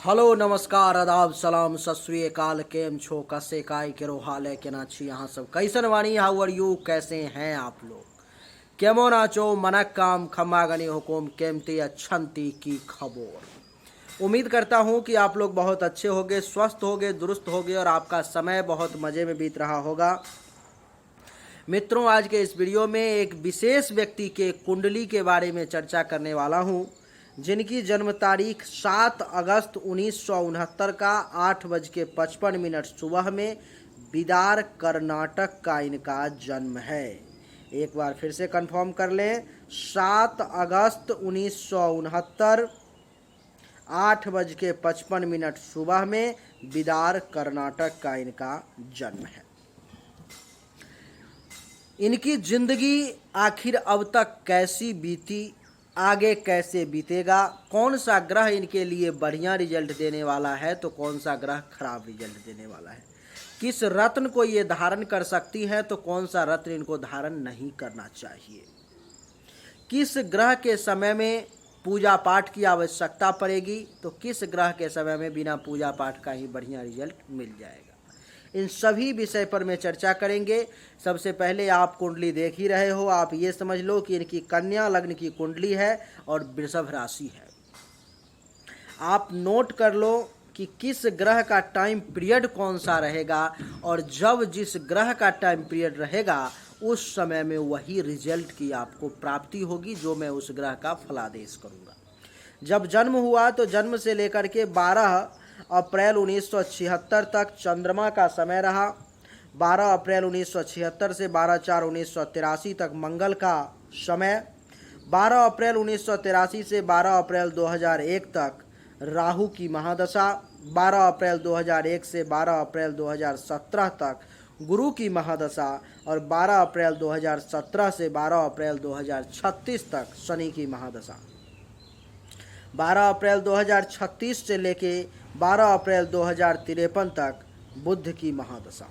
Hello नमस्कार आदाब सलाम सत श्री अकाल केम छो कसे काय केरो हाल है केना छी यहाँ सब कैसन वाणी हाउ आर यू कैसे हैं आप लोग केमो नाचो मनक काम खम्मागनी हुकुम केमती अच्छंती की खबर। उम्मीद करता हूँ कि आप लोग बहुत अच्छे होगे, स्वस्थ होगे, दुरुस्त होगे और आपका समय बहुत मज़े में बीत रहा होगा। मित्रों, आज के इस वीडियो में एक विशेष व्यक्ति के कुंडली के बारे में चर्चा करने वाला हूँ, जिनकी जन्म तारीख 7 अगस्त 1969 का 8:55 सुबह में बिदार कर्नाटक का इनका जन्म है। एक बार फिर से कंफर्म कर लें, 7 अगस्त 1969 8:55 सुबह में बिदार कर्नाटक का इनका जन्म है। इनकी जिंदगी आखिर अब तक कैसी बीती, आगे कैसे बीतेगा, कौन सा ग्रह इनके लिए बढ़िया रिजल्ट देने वाला है तो कौन सा ग्रह खराब रिजल्ट देने वाला है, किस रत्न को ये धारण कर सकती है तो कौन सा रत्न इनको धारण नहीं करना चाहिए, किस ग्रह के समय में पूजा पाठ की आवश्यकता पड़ेगी तो किस ग्रह के समय में बिना पूजा पाठ का ही बढ़िया रिजल्ट मिल जाएगा। इन सभी विषय पर मैं चर्चा करेंगे। सबसे पहले आप कुंडली देख ही रहे हो, आप ये समझ लो कि इनकी कन्या लग्न की कुंडली है और वृषभ राशि है। आप नोट कर लो कि किस ग्रह का टाइम पीरियड कौन सा रहेगा और जब जिस ग्रह का टाइम पीरियड रहेगा उस समय में वही रिजल्ट की आपको प्राप्ति होगी जो मैं उस ग्रह का फलादेश करूँगा। जब जन्म हुआ तो जन्म से लेकर के 12 अप्रैल 1976 तक चंद्रमा का समय रहा। 12 अप्रैल 1976 से 12/4/1983 तक मंगल का समय। 12 अप्रैल 1983 से 12 अप्रैल 2001 तक राहु की महादशा। 12 अप्रैल 2001 से 12 अप्रैल 2017 तक गुरु की महादशा और 12 अप्रैल 2017 से 12 अप्रैल 2036 तक शनि की महादशा। 12 अप्रैल 2036 से लेके 12 अप्रैल 2053 तक बुध की महादशा।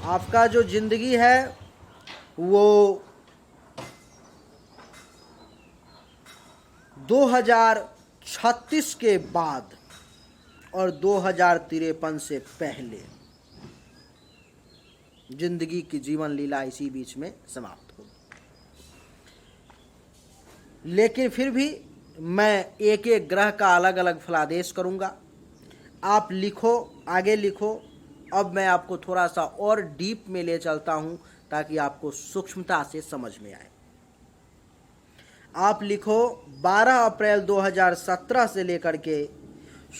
आपका जो जिंदगी है वो 2036 के बाद और 2053 से पहले जिंदगी की जीवन लीला इसी बीच में समाप्त होगी। लेकिन फिर भी मैं एक एक ग्रह का अलग अलग फलादेश करूंगा। आप लिखो, आगे लिखो। अब मैं आपको थोड़ा सा और डीप में ले चलता हूं ताकि आपको सूक्ष्मता से समझ में आए। आप लिखो 12 अप्रैल 2017 से लेकर के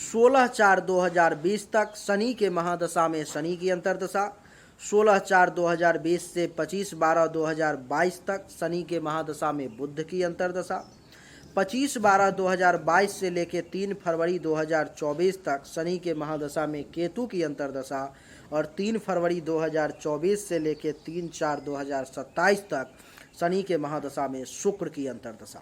16/4/2020 तक शनि के महादशा में शनि की अंतर्दशा। 16/4/2020 से 25/12/2022 तक शनि के महादशा में बुध की अंतर्दशा। 25/12/2022 से लेकर 3 फरवरी 2024 तक शनि के महादशा में केतु की अंतर्दशा और 3 फरवरी 2024 से लेकर 3/4/2027 तक शनि के महादशा में शुक्र की अंतर्दशा।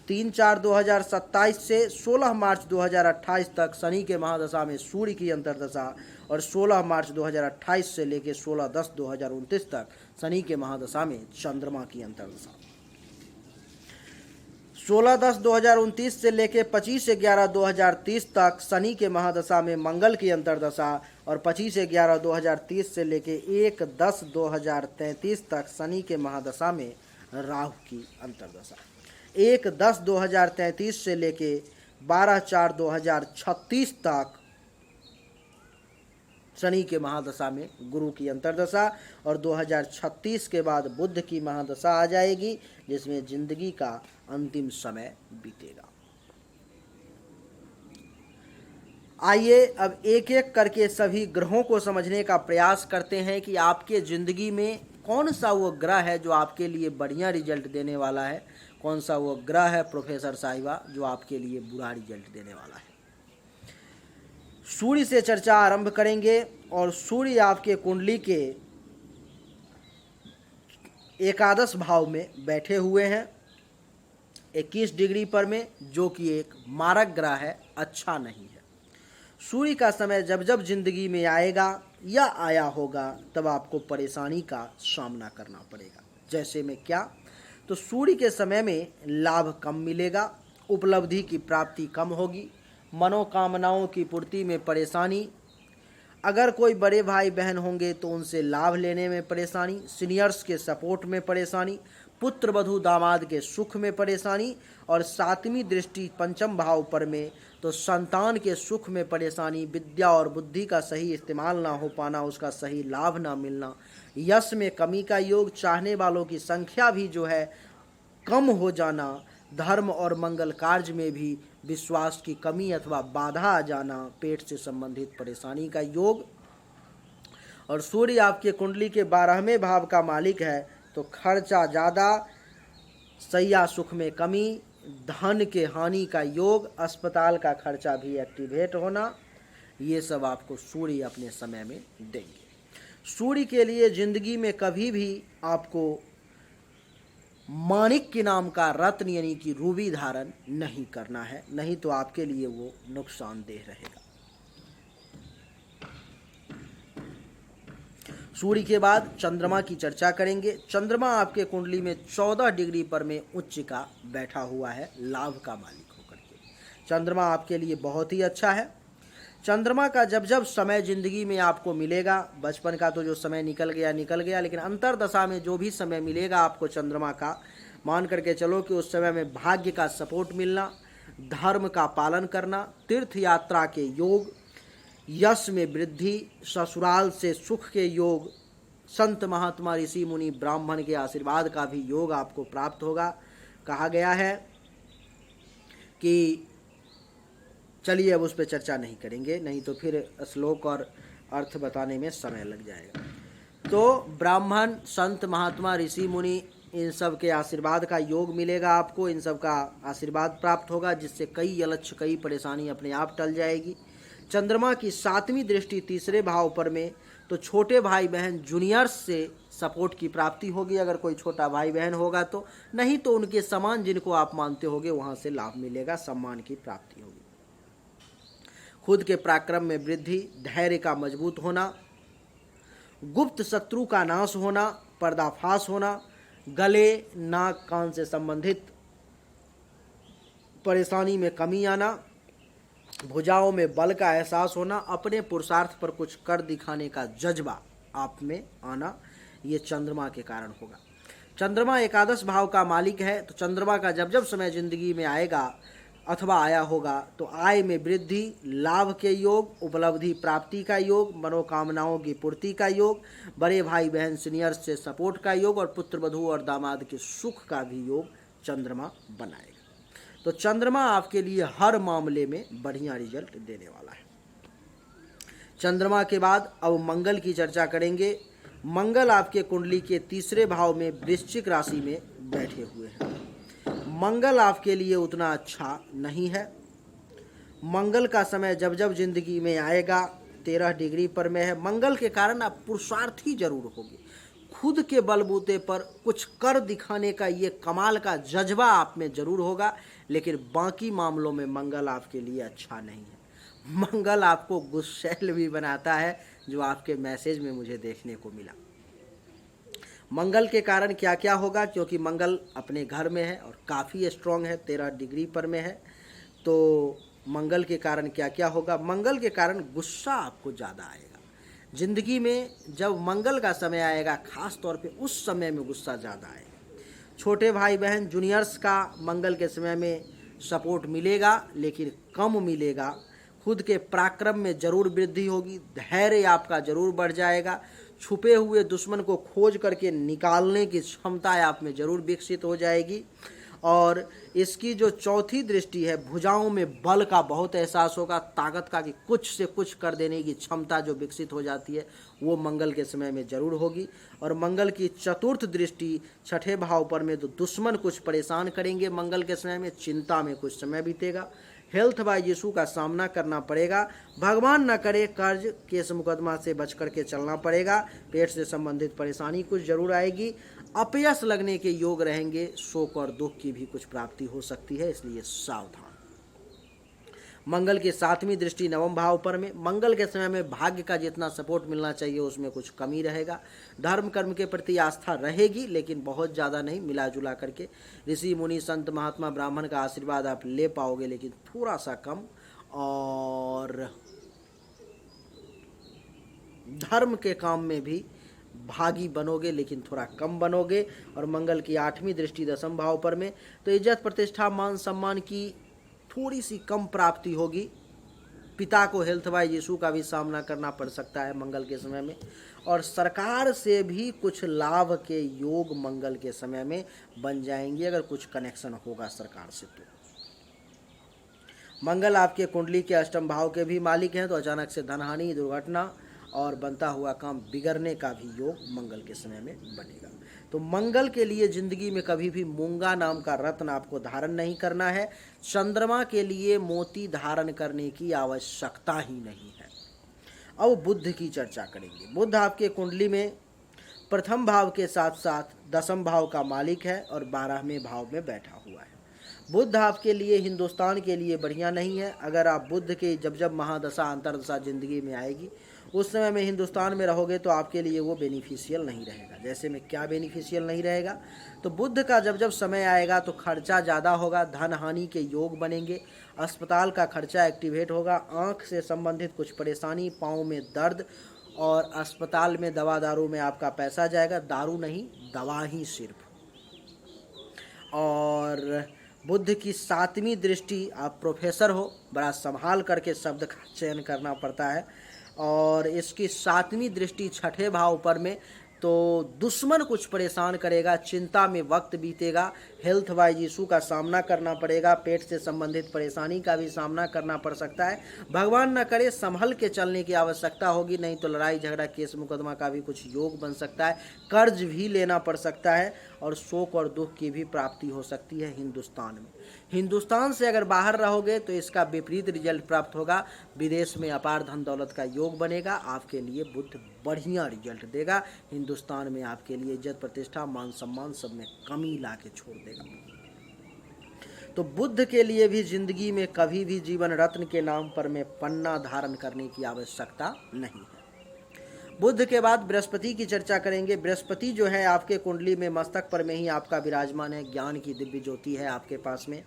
3/4/2027 से 16 मार्च 2028 तक शनि के महादशा में सूर्य की अंतर्दशा और 16 मार्च 2028 से लेकर 16/10/2029 तक शनि के महादशा में चंद्रमा की अंतर्दशा। 16/10/2029 से लेकर 25/11/2030 तक शनि के महादशा में मंगल की अंतर्दशा और 25/11/2030 से लेकर 1/10/2033 तक शनि के महादशा में राहु की अंतर्दशा। 1/10/2033 से लेकर 12/4/2036 तक शनि के महादशा में गुरु की अंतर्दशा और 2036 के बाद बुध की महादशा आ जाएगी जिसमें जिंदगी का अंतिम समय बीतेगा। आइए अब एक एक करके सभी ग्रहों को समझने का प्रयास करते हैं कि आपके ज़िंदगी में कौन सा वो ग्रह है जो आपके लिए बढ़िया रिजल्ट देने वाला है, कौन सा वो ग्रह है प्रोफेसर साहिबा जो आपके लिए बुरा रिजल्ट देने वाला है। सूर्य से चर्चा आरंभ करेंगे और सूर्य आपके कुंडली के एकादश भाव में बैठे हुए हैं 21 डिग्री पर में, जो कि एक मारक ग्रह है, अच्छा नहीं है। सूर्य का समय जब जब जिंदगी में आएगा या आया होगा तब आपको परेशानी का सामना करना पड़ेगा। जैसे में क्या, तो सूर्य के समय में लाभ कम मिलेगा, उपलब्धि की प्राप्ति कम होगी, मनोकामनाओं की पूर्ति में परेशानी, अगर कोई बड़े भाई बहन होंगे तो उनसे लाभ लेने में परेशानी, सीनियर्स के सपोर्ट में परेशानी, पुत्र वधू दामाद के सुख में परेशानी, और सातवीं दृष्टि पंचम भाव पर में तो संतान के सुख में परेशानी, विद्या और बुद्धि का सही इस्तेमाल ना हो पाना, उसका सही लाभ ना मिलना, यश में कमी का योग, चाहने वालों की संख्या भी जो है कम हो जाना, धर्म और मंगल कार्य में भी विश्वास की कमी अथवा बाधा आ जाना, पेट से संबंधित परेशानी का योग। और सूर्य आपके कुंडली के 12वें भाव का मालिक है, तो खर्चा ज़्यादा, सैया सुख में कमी, धन के हानि का योग, अस्पताल का खर्चा भी एक्टिवेट होना, ये सब आपको सूर्य अपने समय में देंगे। सूर्य के लिए जिंदगी में कभी भी आपको माणिक के नाम का रत्न यानी कि रूबी धारण नहीं करना है, नहीं तो आपके लिए वो नुकसानदेह रहेगा। सूर्य के बाद चंद्रमा की चर्चा करेंगे। चंद्रमा आपके कुंडली में 14 डिग्री पर में उच्च का बैठा हुआ है, लाभ का मालिक होकर के। चंद्रमा आपके लिए बहुत ही अच्छा है। चंद्रमा का जब जब समय जिंदगी में आपको मिलेगा, बचपन का तो जो समय निकल गया, लेकिन अंतरदशा में जो भी समय मिलेगा आपको चंद्रमा का, मान करके चलो कि उस समय में भाग्य का सपोर्ट मिलना, धर्म का पालन करना, तीर्थ यात्रा के योग, यश में वृद्धि, ससुराल से सुख के योग, संत महात्मा ऋषि मुनि ब्राह्मण के आशीर्वाद का भी योग आपको प्राप्त होगा। कहा गया है कि चलिए अब उस पर चर्चा नहीं करेंगे, नहीं तो फिर श्लोक और अर्थ बताने में समय लग जाएगा। तो ब्राह्मण, संत महात्मा ऋषि मुनि, इन सब के आशीर्वाद का योग मिलेगा आपको, इन सब का आशीर्वाद प्राप्त होगा, जिससे कई अलक्ष्य, कई परेशानी अपने आप टल जाएगी। चंद्रमा की 7वीं दृष्टि तीसरे भाव पर में, तो छोटे भाई बहन जूनियर्स से सपोर्ट की प्राप्ति होगी, अगर कोई छोटा भाई बहन होगा तो, नहीं तो उनके समान जिनको आप मानते होगे वहाँ से लाभ मिलेगा, सम्मान की प्राप्ति होगी। खुद के पराक्रम में वृद्धि, धैर्य का मजबूत होना, गुप्त शत्रु का नाश होना, पर्दाफाश होना, गले नाक कान से संबंधित परेशानी में कमी आना, भुजाओं में बल का एहसास होना, अपने पुरुषार्थ पर कुछ कर दिखाने का जज्बा आप में आना, ये चंद्रमा के कारण होगा। चंद्रमा एकादश भाव का मालिक है, तो चंद्रमा का जब जब समय जिंदगी में आएगा अथवा आया होगा तो आय में वृद्धि, लाभ के योग, उपलब्धि प्राप्ति का योग, मनोकामनाओं की पूर्ति का योग, बड़े भाई बहन सीनियर से सपोर्ट का योग, और पुत्र वधू और दामाद के सुख का भी योग चंद्रमा बनाएगा। तो चंद्रमा आपके लिए हर मामले में बढ़िया रिजल्ट देने वाला है। चंद्रमा के बाद अब मंगल की चर्चा करेंगे। मंगल आपके कुंडली के तीसरे भाव में वृश्चिक राशि में बैठे हुए हैं। मंगल आपके लिए उतना अच्छा नहीं है। मंगल का समय जब जब जिंदगी में आएगा 13 डिग्री पर में है। मंगल के कारण आप पुरुषार्थी जरूर होगे, खुद के बलबूते पर कुछ कर दिखाने का ये कमाल का जज्बा आप में जरूर होगा, लेकिन बाकी मामलों में मंगल आपके लिए अच्छा नहीं है। मंगल आपको गुस्सैल भी बनाता है, जो आपके मैसेज में मुझे देखने को मिला। मंगल के कारण क्या क्या होगा, क्योंकि मंगल अपने घर में है और काफ़ी स्ट्रॉन्ग है, 13 डिग्री पर में है। तो मंगल के कारण क्या क्या होगा, मंगल के कारण गुस्सा आपको ज़्यादा आएगा। ज़िंदगी में जब मंगल का समय आएगा, ख़ास तौर पे उस समय में गुस्सा ज़्यादा आएगा। छोटे भाई बहन जूनियर्स का मंगल के समय में सपोर्ट मिलेगा, लेकिन कम मिलेगा। खुद के पराक्रम में जरूर वृद्धि होगी, धैर्य आपका जरूर बढ़ जाएगा। छुपे हुए दुश्मन को खोज करके निकालने की क्षमता आप में जरूर विकसित हो जाएगी। और इसकी जो चौथी दृष्टि है, भुजाओं में बल का बहुत एहसास होगा, ताकत का, कि कुछ से कुछ कर देने की क्षमता जो विकसित हो जाती है वो मंगल के समय में जरूर होगी। और मंगल की चतुर्थ दृष्टि छठे भाव पर में, तो दुश्मन कुछ परेशान करेंगे मंगल के समय में, चिंता में कुछ समय बीतेगा। हेल्थ वाइज इशू का सामना करना पड़ेगा। भगवान न करे कर्ज केस मुकदमा से बच करके चलना पड़ेगा। पेट से संबंधित परेशानी कुछ जरूर आएगी। अपयश लगने के योग रहेंगे। शोक और दुख की भी कुछ प्राप्ति हो सकती है, इसलिए सावधान। मंगल की 7वीं दृष्टि नवम भाव पर में, मंगल के समय में भाग्य का जितना सपोर्ट मिलना चाहिए उसमें कुछ कमी रहेगा। धर्म कर्म के प्रति आस्था रहेगी, लेकिन बहुत ज़्यादा नहीं, मिला जुला करके। ऋषि मुनि संत महात्मा ब्राह्मण का आशीर्वाद आप ले पाओगे, लेकिन थोड़ा सा कम। और धर्म के काम में भी भागी बनोगे, लेकिन थोड़ा कम बनोगे। और मंगल की 8वीं दृष्टि 10वें भाव पर में, तो इज्जत प्रतिष्ठा मान सम्मान की थोड़ी सी कम प्राप्ति होगी। पिता को हेल्थ वाइज इशू का भी सामना करना पड़ सकता है मंगल के समय में। और सरकार से भी कुछ लाभ के योग मंगल के समय में बन जाएंगे, अगर कुछ कनेक्शन होगा सरकार से तो। मंगल आपके कुंडली के 8वें भाव के भी मालिक हैं, तो अचानक से धनहानि, दुर्घटना और बनता हुआ काम बिगड़ने का भी योग मंगल के समय में बनेगा। तो मंगल के लिए जिंदगी में कभी भी मूंगा नाम का रत्न आपको धारण नहीं करना है। चंद्रमा के लिए मोती धारण करने की आवश्यकता ही नहीं है। अब बुध की चर्चा करेंगे। बुध आपके कुंडली में प्रथम भाव के साथ साथ 10वें भाव का मालिक है और 12वें भाव में बैठा हुआ है। बुध आपके लिए हिंदुस्तान के लिए बढ़िया नहीं है। अगर आप बुध के जब महादशा अंतरदशा जिंदगी में आएगी, उस समय में हिंदुस्तान में रहोगे तो आपके लिए वो बेनिफिशियल नहीं रहेगा। जैसे में क्या बेनिफिशियल नहीं रहेगा, तो बुध का जब समय आएगा तो खर्चा ज़्यादा होगा, धन हानि के योग बनेंगे, अस्पताल का खर्चा एक्टिवेट होगा, आँख से संबंधित कुछ परेशानी, पाँव में दर्द और अस्पताल में दवा दारू में आपका पैसा जाएगा। दारू नहीं, दवा ही सिर्फ। और बुध की 7वीं दृष्टि, आप प्रोफेसर हो, बड़ा संभाल करके शब्द का चयन करना पड़ता है। और इसकी 7वीं दृष्टि 6ठे भाव पर में, तो दुश्मन कुछ परेशान करेगा, चिंता में वक्त बीतेगा, हेल्थ वाइज इशू का सामना करना पड़ेगा, पेट से संबंधित परेशानी का भी सामना करना पड़ सकता है। भगवान न करे संभल के चलने की आवश्यकता होगी, नहीं तो लड़ाई झगड़ा केस मुकदमा का भी कुछ योग बन सकता है, कर्ज भी लेना पड़ सकता है और शोक और दुख की भी प्राप्ति हो सकती है हिंदुस्तान में। हिंदुस्तान से अगर बाहर रहोगे तो इसका विपरीत रिजल्ट प्राप्त होगा, विदेश में अपार धन दौलत का योग बनेगा। आपके लिए बुध बढ़िया रिजल्ट देगा, हिंदुस्तान में आपके लिए इज्जत प्रतिष्ठा मान सम्मान सब में कमी ला के छोड़ देगा। तो बुध के लिए भी जिंदगी में कभी भी जीवन रत्न के नाम पर में पन्ना धारण करने की आवश्यकता नहीं है। बुध के बाद बृहस्पति की चर्चा करेंगे। बृहस्पति जो है आपके कुंडली में मस्तक पर में ही आपका विराजमान है, ज्ञान की दिव्य ज्योति है आपके पास में,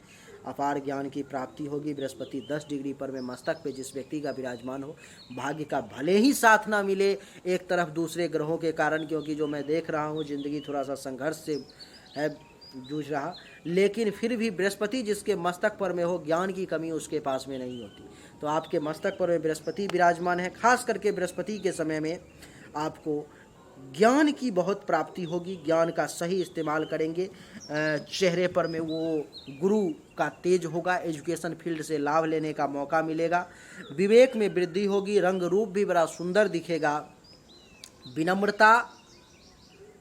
अपार ज्ञान की प्राप्ति होगी। बृहस्पति 10 डिग्री पर में मस्तक पे जिस व्यक्ति का विराजमान हो, भाग्य का भले ही साथ ना मिले एक तरफ दूसरे ग्रहों के कारण, क्योंकि जो मैं देख रहा हूँ जिंदगी थोड़ा सा संघर्ष से है जूझ रहा, लेकिन फिर भी बृहस्पति जिसके मस्तक पर में हो, ज्ञान की कमी उसके पास में नहीं होती। तो आपके मस्तक पर में बृहस्पति विराजमान है। खास करके बृहस्पति के समय में आपको ज्ञान की बहुत प्राप्ति होगी, ज्ञान का सही इस्तेमाल करेंगे, चेहरे पर में वो गुरु का तेज होगा, एजुकेशन फील्ड से लाभ लेने का मौका मिलेगा, विवेक में वृद्धि होगी, रंग रूप भी बड़ा सुंदर दिखेगा, विनम्रता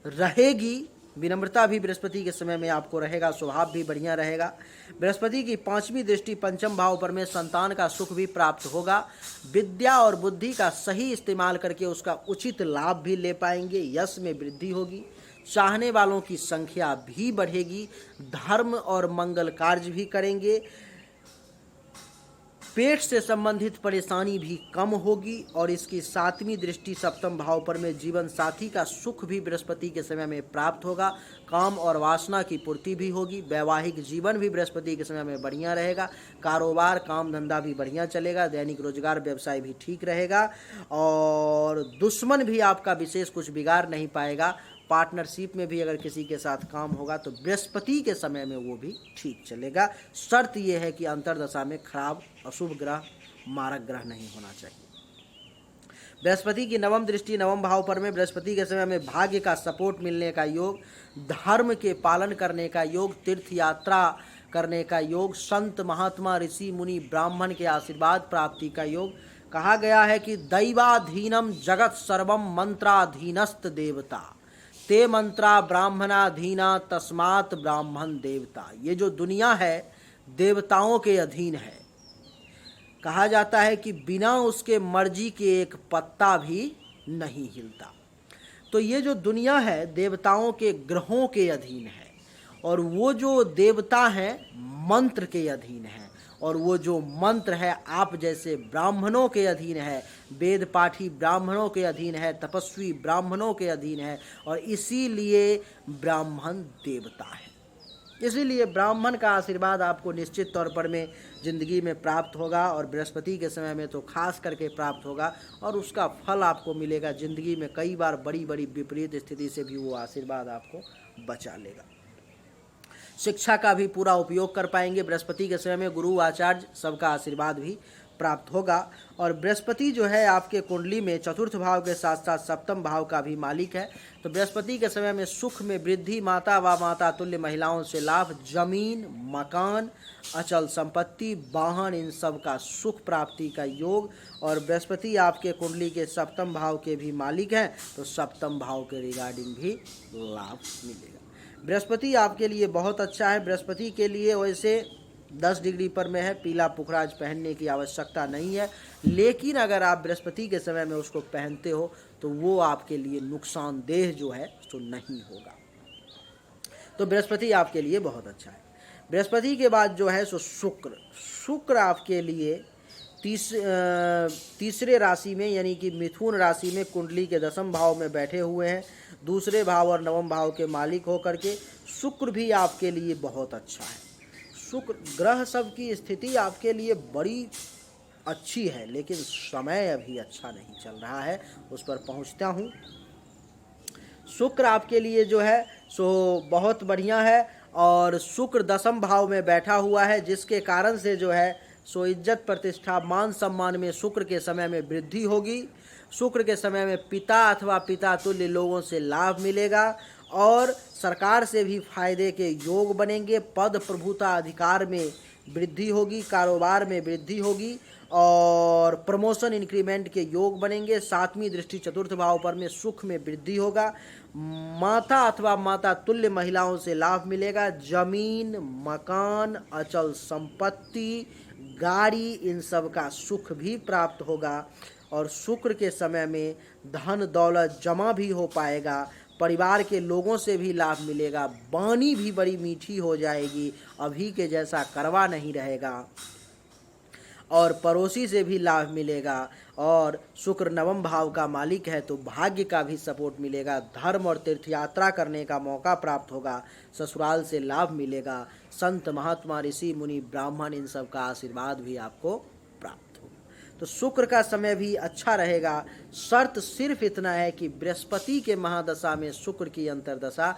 रहेगी, विनम्रता भी बृहस्पति के समय में आपको रहेगा, स्वभाव भी बढ़िया रहेगा। बृहस्पति की 5वीं दृष्टि 5वें भाव पर में संतान का सुख भी प्राप्त होगा, विद्या और बुद्धि का सही इस्तेमाल करके उसका उचित लाभ भी ले पाएंगे, यश में वृद्धि होगी, चाहने वालों की संख्या भी बढ़ेगी, धर्म और मंगल कार्य भी करेंगे, पेट से संबंधित परेशानी भी कम होगी। और इसकी 7वीं दृष्टि 7वें भाव पर में जीवन साथी का सुख भी बृहस्पति के समय में प्राप्त होगा, काम और वासना की पूर्ति भी होगी, वैवाहिक जीवन भी बृहस्पति के समय में बढ़िया रहेगा, कारोबार काम धंधा भी बढ़िया चलेगा, दैनिक रोजगार व्यवसाय भी ठीक रहेगा और दुश्मन भी आपका विशेष कुछ बिगाड़ नहीं पाएगा। पार्टनरशिप में भी अगर किसी के साथ काम होगा तो बृहस्पति के समय में वो भी ठीक चलेगा। शर्त यह है कि अंतरदशा में खराब अशुभ ग्रह मारक ग्रह नहीं होना चाहिए। बृहस्पति की 9वीं दृष्टि 9वें भाव पर में, बृहस्पति के समय में भाग्य का सपोर्ट मिलने का योग, धर्म के पालन करने का योग, तीर्थ यात्रा करने का योग, संत महात्मा ऋषि मुनि ब्राह्मण के आशीर्वाद प्राप्ति का योग। कहा गया है कि दैवाधीनम जगत सर्वम मंत्राधीनस्त देवता, ते मंत्रा ब्राह्मणाधीना तस्मात् ब्राह्मण देवता। ये जो दुनिया है देवताओं के अधीन है। कहा जाता है कि बिना उसके मर्जी के एक पत्ता भी नहीं हिलता। तो ये जो दुनिया है देवताओं के ग्रहों के अधीन है और वो जो देवता हैं मंत्र के अधीन है और वो जो मंत्र है आप जैसे ब्राह्मणों के अधीन है, वेद पाठी ब्राह्मणों के अधीन है, तपस्वी ब्राह्मणों के अधीन है और इसीलिए ब्राह्मण देवता है। इसीलिए ब्राह्मण का आशीर्वाद आपको निश्चित तौर पर में ज़िंदगी में प्राप्त होगा, और बृहस्पति के समय में तो खास करके प्राप्त होगा, और उसका फल आपको मिलेगा। ज़िंदगी में कई बार बड़ी बड़ी विपरीत स्थिति से भी वो आशीर्वाद आपको बचा लेगा। शिक्षा का भी पूरा उपयोग कर पाएंगे। बृहस्पति के समय में गुरु आचार्य सबका आशीर्वाद भी प्राप्त होगा। और बृहस्पति जो है आपके कुंडली में चतुर्थ भाव के साथ साथ सप्तम भाव का भी मालिक है। तो बृहस्पति के समय में सुख में वृद्धि, माता व माता तुल्य महिलाओं से लाभ, जमीन, मकान, अचल संपत्ति, वाहन, इन सब का सुख प्राप्ति का योग। और बृहस्पति आपके कुंडली के सप्तम भाव के भी मालिक हैं, तो सप्तम भाव के रिगार्डिंग भी लाभ मिलेगा। बृहस्पति आपके लिए बहुत अच्छा है। बृहस्पति के लिए वैसे 10 डिग्री पर में है, पीला पुखराज पहनने की आवश्यकता नहीं है, लेकिन अगर आप बृहस्पति के समय में उसको पहनते हो तो वो आपके लिए नुकसानदेह जो है तो नहीं होगा। तो बृहस्पति आपके लिए बहुत अच्छा है। बृहस्पति के बाद जो है सो शुक्र आपके लिए तीसरे राशि में यानी कि मिथुन राशि में कुंडली के 10वें भाव में बैठे हुए हैं। दूसरे भाव और 9वें भाव के मालिक होकर के शुक्र भी आपके लिए बहुत अच्छा है। शुक्र ग्रह सब की स्थिति आपके लिए बड़ी अच्छी है, लेकिन समय अभी अच्छा नहीं चल रहा है, उस पर पहुंचता हूं। शुक्र आपके लिए जो है सो बहुत बढ़िया है, और शुक्र 10वें भाव में बैठा हुआ है, जिसके कारण से जो है सो इज्जत, प्रतिष्ठा, मान सम्मान में शुक्र के समय में वृद्धि होगी। शुक्र के समय में पिता अथवा पिता तुल्य लोगों से लाभ मिलेगा, और सरकार से भी फायदे के योग बनेंगे। पद, प्रभुता, अधिकार में वृद्धि होगी, कारोबार में वृद्धि होगी, और प्रमोशन, इंक्रीमेंट के योग बनेंगे। 7वीं दृष्टि चतुर्थ भाव पर में सुख में वृद्धि होगा। माता अथवा माता तुल्य महिलाओं से लाभ मिलेगा। जमीन, मकान, अचल संपत्ति, गाड़ी, इन सब का सुख भी प्राप्त होगा। और शुक्र के समय में धन दौलत जमा भी हो पाएगा। परिवार के लोगों से भी लाभ मिलेगा। वाणी भी बड़ी मीठी हो जाएगी, अभी के जैसा कड़वा नहीं रहेगा। और पड़ोसी से भी लाभ मिलेगा। और शुक्र 9वें भाव का मालिक है, तो भाग्य का भी सपोर्ट मिलेगा। धर्म और तीर्थ यात्रा करने का मौका प्राप्त होगा। ससुराल से लाभ मिलेगा। संत, महात्मा, ऋषि, मुनि, ब्राह्मण, इन सब का आशीर्वाद भी आपको प्राप्त होगा। तो शुक्र का समय भी अच्छा रहेगा। शर्त सिर्फ इतना है कि बृहस्पति के महादशा में शुक्र की अंतर्दशा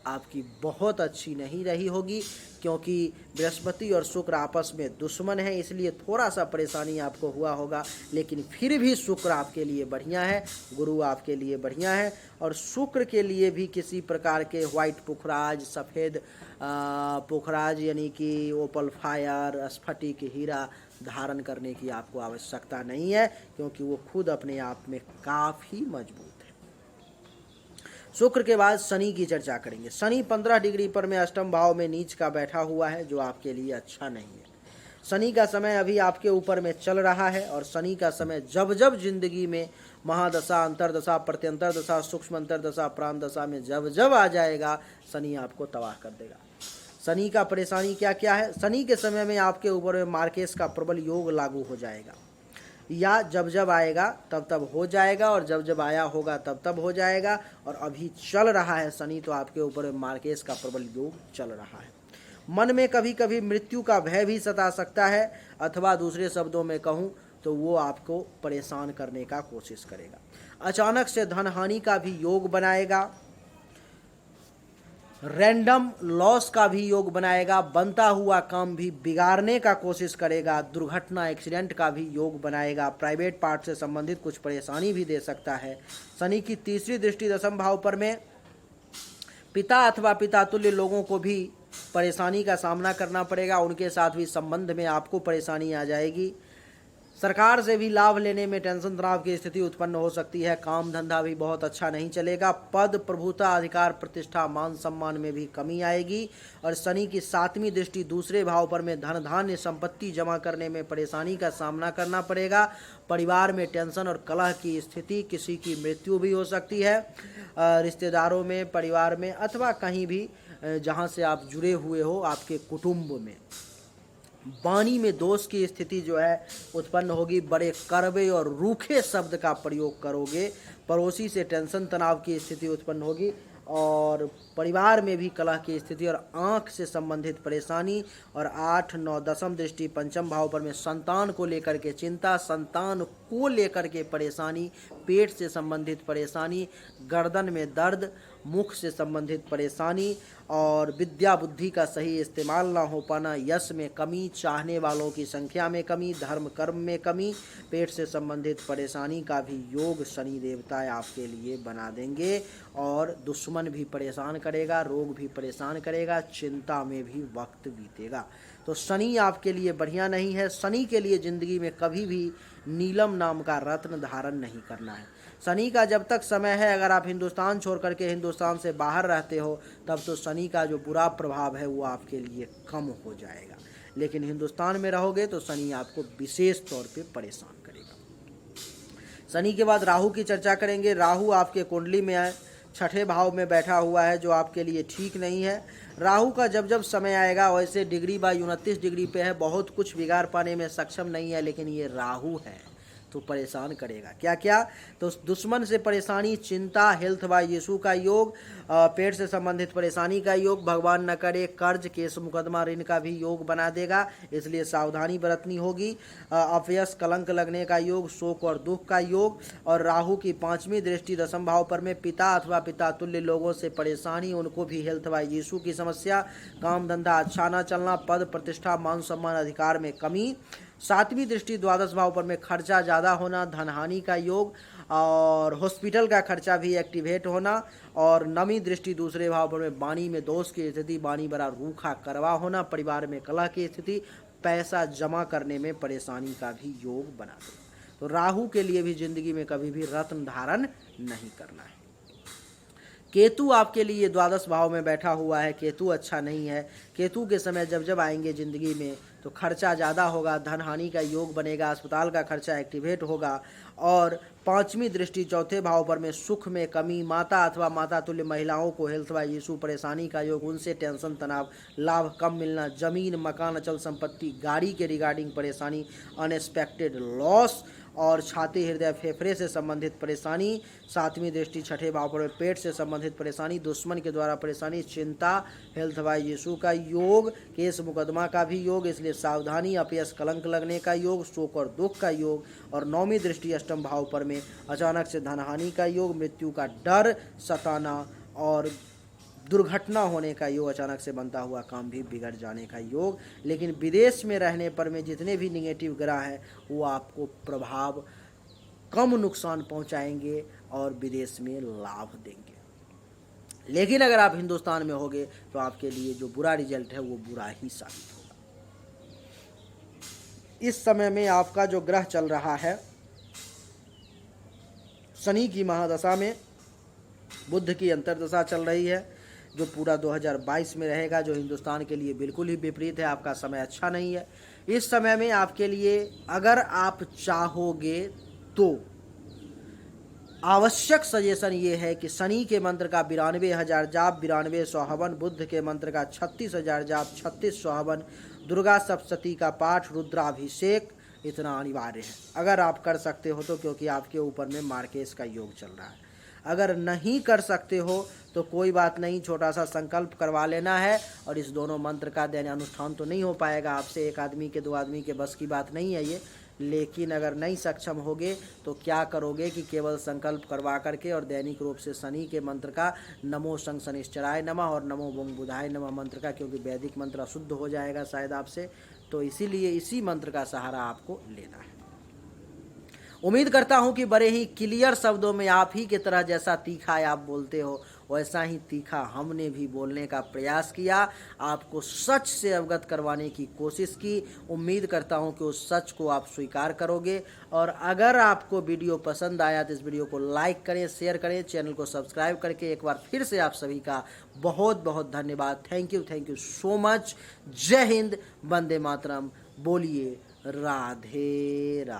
आपकी बहुत अच्छी नहीं रही होगी, क्योंकि बृहस्पति और शुक्र आपस में दुश्मन है, इसलिए थोड़ा सा परेशानी आपको हुआ होगा। लेकिन फिर भी शुक्र आपके लिए बढ़िया है, गुरु आपके लिए बढ़िया है। और शुक्र के लिए भी किसी प्रकार के व्हाइट पुखराज, सफ़ेद पुखराज यानी कि ओपल फायर, स्फटिक, हीरा धारण करने की आपको आवश्यकता नहीं है, क्योंकि वो खुद अपने आप में काफ़ी मजबूत है। शुक्र के बाद शनि की चर्चा करेंगे। शनि 15 डिग्री पर में अष्टम भाव में नीच का बैठा हुआ है, जो आपके लिए अच्छा नहीं है। शनि का समय अभी आपके ऊपर में चल रहा है, और शनि का समय जब जब जिंदगी में महादशा, अंतरदशा, प्रत्यंतर दशा, सूक्ष्म अंतरदशा, प्राण दशा में जब जब आ जाएगा, शनि आपको तबाह कर देगा। शनि का परेशानी क्या क्या है? शनि के समय में आपके ऊपर में मार्केस का प्रबल योग लागू हो जाएगा, या जब जब आएगा तब तब हो जाएगा, और जब जब आया होगा तब तब हो जाएगा। और अभी चल रहा है शनि, तो आपके ऊपर मार्केस का प्रबल योग चल रहा है। मन में कभी कभी मृत्यु का भय भी सता सकता है, अथवा दूसरे शब्दों में कहूँ तो वो आपको परेशान करने का कोशिश करेगा। अचानक से धन हानि का भी योग बनाएगा। रैंडम लॉस का भी योग बनाएगा। बनता हुआ काम भी बिगाड़ने का कोशिश करेगा। दुर्घटना, एक्सीडेंट का भी योग बनाएगा। प्राइवेट पार्ट से संबंधित कुछ परेशानी भी दे सकता है। शनि की तीसरी दृष्टि 10वें भाव पर में पिता अथवा पिता तुल्य लोगों को भी परेशानी का सामना करना पड़ेगा। उनके साथ भी संबंध में आपको परेशानी आ जाएगी। सरकार से भी लाभ लेने में टेंशन, तनाव की स्थिति उत्पन्न हो सकती है। काम धंधा भी बहुत अच्छा नहीं चलेगा। पद, प्रभुता, अधिकार, प्रतिष्ठा, मान सम्मान में भी कमी आएगी। और शनि की 7वीं दृष्टि दूसरे भाव पर में धन धान्य संपत्ति जमा करने में परेशानी का सामना करना पड़ेगा। परिवार में टेंशन और कलह की स्थिति, किसी की मृत्यु भी हो सकती है। रिश्तेदारों में, परिवार में, अथवा कहीं भी जहाँ से आप जुड़े हुए हो, आपके कुटुंब में वाणी में दोष की स्थिति जो है उत्पन्न होगी। बड़े कड़वे और रूखे शब्द का प्रयोग करोगे। पड़ोसी से टेंशन, तनाव की स्थिति उत्पन्न होगी। और परिवार में भी कलह की स्थिति और आँख से संबंधित परेशानी। और 8, 9, 10वीं दृष्टि पंचम भाव पर में संतान को लेकर के चिंता, संतान को लेकर के परेशानी, पेट से संबंधित परेशानी, गर्दन में दर्द, मुख से संबंधित परेशानी और विद्या बुद्धि का सही इस्तेमाल ना हो पाना, यश में कमी, चाहने वालों की संख्या में कमी, धर्म कर्म में कमी, पेट से संबंधित परेशानी का भी योग शनि देवता आपके लिए बना देंगे। और दुश्मन भी परेशान करेगा, रोग भी परेशान करेगा, चिंता में भी वक्त बीतेगा। तो शनि आपके लिए बढ़िया नहीं है। शनि के लिए ज़िंदगी में कभी भी नीलम नाम का रत्न धारण नहीं करना है। शनि का जब तक समय है, अगर आप हिंदुस्तान छोड़ करके हिंदुस्तान से बाहर रहते हो तब तो शनि का जो बुरा प्रभाव है वो आपके लिए कम हो जाएगा, लेकिन हिंदुस्तान में रहोगे तो शनि आपको विशेष तौर पे परेशान करेगा। शनि के बाद राहु की चर्चा करेंगे। राहु आपके कुंडली में है, 6ठे भाव में बैठा हुआ है, जो आपके लिए ठीक नहीं है। राहु का जब जब समय आएगा, वैसे डिग्री बाय 29 डिग्री पे है, बहुत कुछ बिगाड़ पाने में सक्षम नहीं है, लेकिन ये राहु है तो परेशान करेगा। क्या क्या? तो दुश्मन से परेशानी, चिंता, हेल्थ बाय यीशु का योग, पेट से संबंधित परेशानी का योग, भगवान न करे कर्ज, केस, मुकदमा, ऋण का भी योग बना देगा, इसलिए सावधानी बरतनी होगी। अपयश, कलंक लगने का योग, शोक और दुख का योग। और राहु की 5वीं दृष्टि 10वीं भाव पर में पिता अथवा पिता तुल्य लोगों से परेशानी, उनको भी हेल्थ बाय यीशु की समस्या, काम धंधा अच्छा न चलना, पद प्रतिष्ठा, मान सम्मान, अधिकार में कमी। 7वीं दृष्टि 12 भाव पर में खर्चा ज़्यादा होना, धनहानि का योग और हॉस्पिटल का खर्चा भी एक्टिवेट होना। और 9वीं दृष्टि 2 भाव पर में वाणी में दोष की स्थिति, वाणी बड़ा रूखा करवा होना, परिवार में कलह की स्थिति, पैसा जमा करने में परेशानी का भी योग बना दे। तो राहु के लिए भी जिंदगी में कभी भी रत्न धारण नहीं करना है। केतु आपके लिए 12 भाव में बैठा हुआ है, केतु अच्छा नहीं है। केतु के समय जब जब आएंगे ज़िंदगी में तो खर्चा ज़्यादा होगा, धन हानि का योग बनेगा, अस्पताल का खर्चा एक्टिवेट होगा। और 5वीं दृष्टि 4थे भाव पर में सुख में कमी, माता अथवा माता तुल्य महिलाओं को हेल्थ बाय यीशु परेशानी का योग, उनसे टेंशन, तनाव, लाभ कम मिलना, जमीन, मकान, अचल संपत्ति, गाड़ी के रिगार्डिंग परेशानी, अनएक्सपेक्टेड लॉस। और छाती, हृदय, फेफड़े से संबंधित परेशानी। 7वीं दृष्टि 6ठे भाव पर पेट से संबंधित परेशानी, दुश्मन के द्वारा परेशानी, चिंता, हेल्थ बाय यीशु का योग, केस मुकदमा का भी योग, इसलिए सावधानी, अपयश, कलंक लगने का योग, शोक और दुख का योग। और 9वीं दृष्टि 8म भाव पर में अचानक से धनहानि का योग, मृत्यु का डर सताना और दुर्घटना होने का योग, अचानक से बनता हुआ काम भी बिगड़ जाने का योग। लेकिन विदेश में रहने पर में जितने भी निगेटिव ग्रह हैं वो आपको प्रभाव कम नुकसान पहुंचाएंगे और विदेश में लाभ देंगे। लेकिन अगर आप हिंदुस्तान में होगे तो आपके लिए जो बुरा रिजल्ट है वो बुरा ही साबित होगा। इस समय में आपका जो ग्रह चल रहा है शनि की महादशा में, बुध की अंतर्दशा चल रही है, जो पूरा 2022 में रहेगा, जो हिंदुस्तान के लिए बिल्कुल ही विपरीत है। आपका समय अच्छा नहीं है। इस समय में आपके लिए अगर आप चाहोगे तो आवश्यक सजेशन ये है कि शनि के मंत्र का 92,000 जाप, 9200 हवन, बुध के मंत्र का 36,000 जाप, 3600 हवन, दुर्गा सप्तशती का पाठ, रुद्राभिषेक, इतना अनिवार्य है अगर आप कर सकते हो तो, क्योंकि आपके ऊपर में मार्केश का योग चल रहा है। अगर नहीं कर सकते हो तो कोई बात नहीं, छोटा सा संकल्प करवा लेना है। और इस दोनों मंत्र का दैनिक अनुष्ठान तो नहीं हो पाएगा आपसे, एक आदमी के 2 आदमी के बस की बात नहीं है ये। लेकिन अगर नहीं सक्षम होगे तो क्या करोगे कि केवल संकल्प करवा करके और दैनिक रूप से शनि के मंत्र का नमो शं शनिश्चराय नमः और नमो बंग बुधाय नमः मंत्र का, क्योंकि वैदिक मंत्र अशुद्ध हो जाएगा शायद आपसे, तो इसीलिए इसी मंत्र का सहारा आपको लेना है। उम्मीद करता हूं कि बड़े ही क्लियर शब्दों में आप ही की तरह जैसा तीखा आप बोलते हो वैसा ही तीखा हमने भी बोलने का प्रयास किया, आपको सच से अवगत करवाने की कोशिश की। उम्मीद करता हूं कि उस सच को आप स्वीकार करोगे। और अगर आपको वीडियो पसंद आया तो इस वीडियो को लाइक करें, शेयर करें, चैनल को सब्सक्राइब करके एक बार फिर से आप सभी का बहुत बहुत धन्यवाद। Thank you so much. जय हिंद, वंदे मातरम, बोलिए राधे राधे।